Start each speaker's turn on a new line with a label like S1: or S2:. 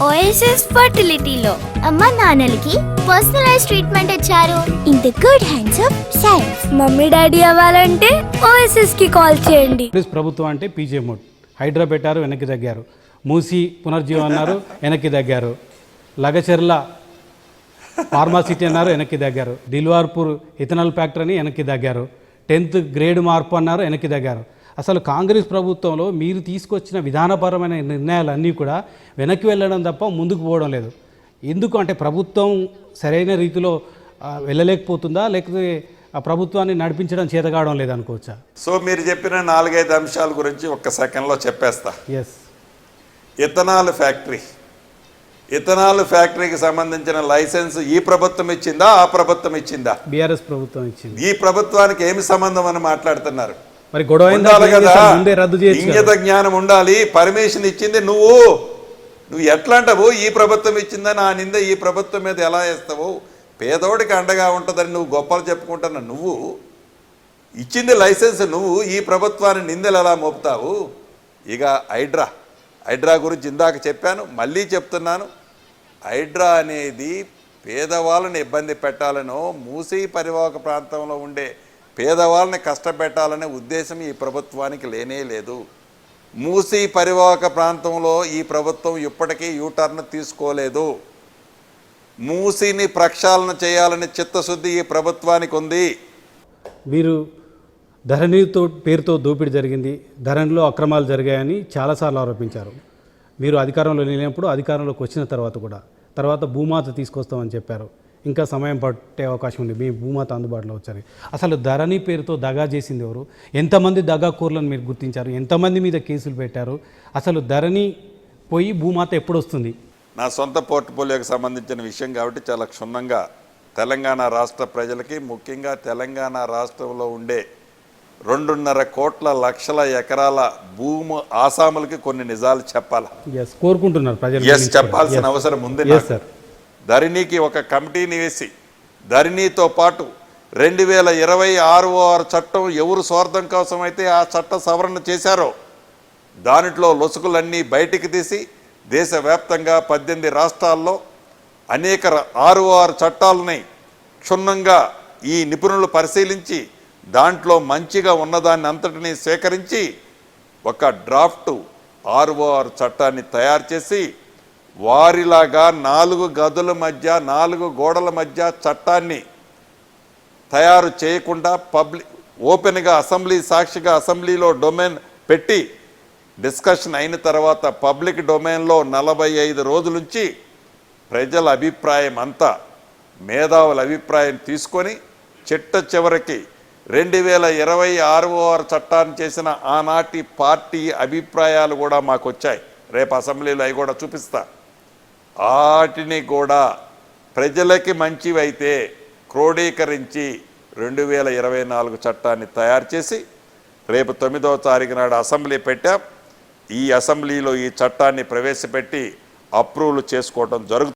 S1: OSS ఫర్టిలిటీలో అమ్మ నాన్నలకి personalise treatment ఇచ్చారు in the good hands of science. Mummy daddy అవ్వాలంటే OSS కి కాల్ చేయండి.
S2: ప్రభుత్వం అంటే పీజే మోడ్. హైడ్రా పెట్టారు, వెనక్కి తగ్గారు. మూసి పునర్జీవం అన్నారు, వెనక్కి తగ్గారు. లగచెర్ల ఫార్మాసిటీ అన్నారు, వెనక్కి తగ్గారు. దిల్వార్పూర్ ఇథనాల్ ఫ్యాక్టరీ అని వెనక్కి తగ్గారు. 10th గ్రేడ్ మార్పు అన్నారు, వెనక్కి తగ్గారు. అసలు కాంగ్రెస్ ప్రభుత్వంలో మీరు తీసుకొచ్చిన విధానపరమైన నిర్ణయాలన్నీ కూడా వెనక్కి వెళ్ళడం తప్ప ముందుకు పోవడం లేదు. ఎందుకు అంటే ప్రభుత్వం సరైన రీతిలో వెళ్ళలేకపోతుందా, లేకపోతే ఆ ప్రభుత్వాన్ని నడిపించడం చేతకావడం లేదనుకోవచ్చా?
S3: సో మీరు చెప్పిన 4-5 అంశాల గురించి ఒక్క సెకండ్లో చెప్పేస్తా. ఇథనాల్ ఫ్యాక్టరీకి సంబంధించిన లైసెన్స్ ఈ ప్రభుత్వం ఇచ్చిందా, ఆ ప్రభుత్వం ఇచ్చిందా?
S2: బీఆర్ఎస్ ప్రభుత్వం ఇచ్చింది.
S3: ఈ ప్రభుత్వానికి ఏమి సంబంధం అని మాట్లాడుతున్నారు?
S2: మరి గొడవ
S3: ఇంగిత జ్ఞానం ఉండాలి. పర్మిషన్ ఇచ్చింది నువ్వు ఎట్లా అంటావు? ఈ ప్రభుత్వం ఇచ్చిందని ఆ నింద ఈ ప్రభుత్వం మీద ఎలా వేస్తావు? పేదోడికి అండగా ఉంటుందని నువ్వు గొప్పలు చెప్పుకుంటున్నా. నువ్వు ఇచ్చింది లైసెన్స్, నువ్వు ఈ ప్రభుత్వాన్ని నిందలు ఎలా మోపుతావు? ఇక హైడ్రా గురించి ఇందాక చెప్పాను, మళ్ళీ చెప్తున్నాను. హైడ్రా అనేది పేదవాళ్ళని ఇబ్బంది పెట్టాలనో, మూసీ పరివాహక ప్రాంతంలో ఉండే పేదవాళ్ళని కష్టపెట్టాలనే ఉద్దేశం ఈ ప్రభుత్వానికి లేనే లేదు. మూసీ పరివాహక ప్రాంతంలో ఈ ప్రభుత్వం ఇప్పటికీ యూటర్న్ తీసుకోలేదు. మూసీని ప్రక్షాళన చేయాలని చిత్తశుద్ధి ఈ ప్రభుత్వానికి ఉంది.
S2: మీరు ధరణితో పేరుతో దోపిడీ జరిగింది, ధరణిలో అక్రమాలు జరిగాయని చాలాసార్లు ఆరోపించారు. మీరు అధికారంలో లేనప్పుడు, అధికారంలోకి వచ్చిన తర్వాత భూమాత తీసుకొస్తామని చెప్పారు. ఇంకా సమయం పట్టే అవకాశం ఉంది. మీ భూమాత అందుబాటులో వచ్చారు. అసలు ధరణి పేరుతో దగా చేసింది ఎవరు? ఎంతమంది దగాకోర్లను మీరు గుర్తించారు? ఎంతమంది మీద కేసులు పెట్టారు? అసలు ధరణి పోయి భూమాత ఎప్పుడు వస్తుంది?
S3: నా సొంత పోర్ట్ఫోలియోకి సంబంధించిన విషయం కాబట్టి చాలా క్షుణ్ణంగా తెలంగాణ రాష్ట్ర ప్రజలకి, ముఖ్యంగా తెలంగాణ రాష్ట్రంలో ఉండే 2.5 కోట్ల లక్షల ఎకరాల భూమి ఆసాములకి కొన్ని నిజాలు చెప్పాలి.
S2: కోరుకుంటున్నారు ప్రజలు,
S3: చెప్పాల్సిన అవసరం ఉంది. ధరణికి ఒక కమిటీని వేసి, ధరణితో పాటు 2026 చట్టం ఎవరు స్వార్థం కోసం అయితే ఆ చట్ట సవరణ చేశారో దానిలో లొసుకులన్నీ బయటికి తీసి దేశవ్యాప్తంగా 18 రాష్ట్రాల్లో అనేక 6 చట్టాలని క్షుణ్ణంగా ఈ నిపుణులు పరిశీలించి దాంట్లో మంచిగా ఉన్నదాన్ని అంతటినీ సేకరించి ఒక డ్రాఫ్ట్ 6 చట్టాన్ని తయారు చేసి వారిలాగా 4 గదుల మధ్య 4 గోడల మధ్య చట్టాన్ని తయారు చేయకుండా ఓపెన్గా అసెంబ్లీ సాక్షిగా అసెంబ్లీలో డొమైన్ పెట్టి డిస్కషన్ అయిన తర్వాత పబ్లిక్ డొమైన్లో 45 రోజుల నుంచి ప్రజల అభిప్రాయం అంతా, మేధావుల అభిప్రాయం తీసుకొని చివరికి 2026 చట్టాన్ని చేసిన ఆనాటి పార్టీ అభిప్రాయాలు కూడా మాకు వచ్చాయి. రేపు అసెంబ్లీలో అవి కూడా చూపిస్తా. వాటిని కూడా ప్రజలకి మంచివైతే క్రోడీకరించి 2024 చట్టాన్ని తయారు చేసి రేపు 9వ తారీఖు నాడు అసెంబ్లీ పెట్టాం. ఈ అసెంబ్లీలో ఈ చట్టాన్ని ప్రవేశపెట్టి అప్రూవల్ చేసుకోవడం జరుగుతుంది.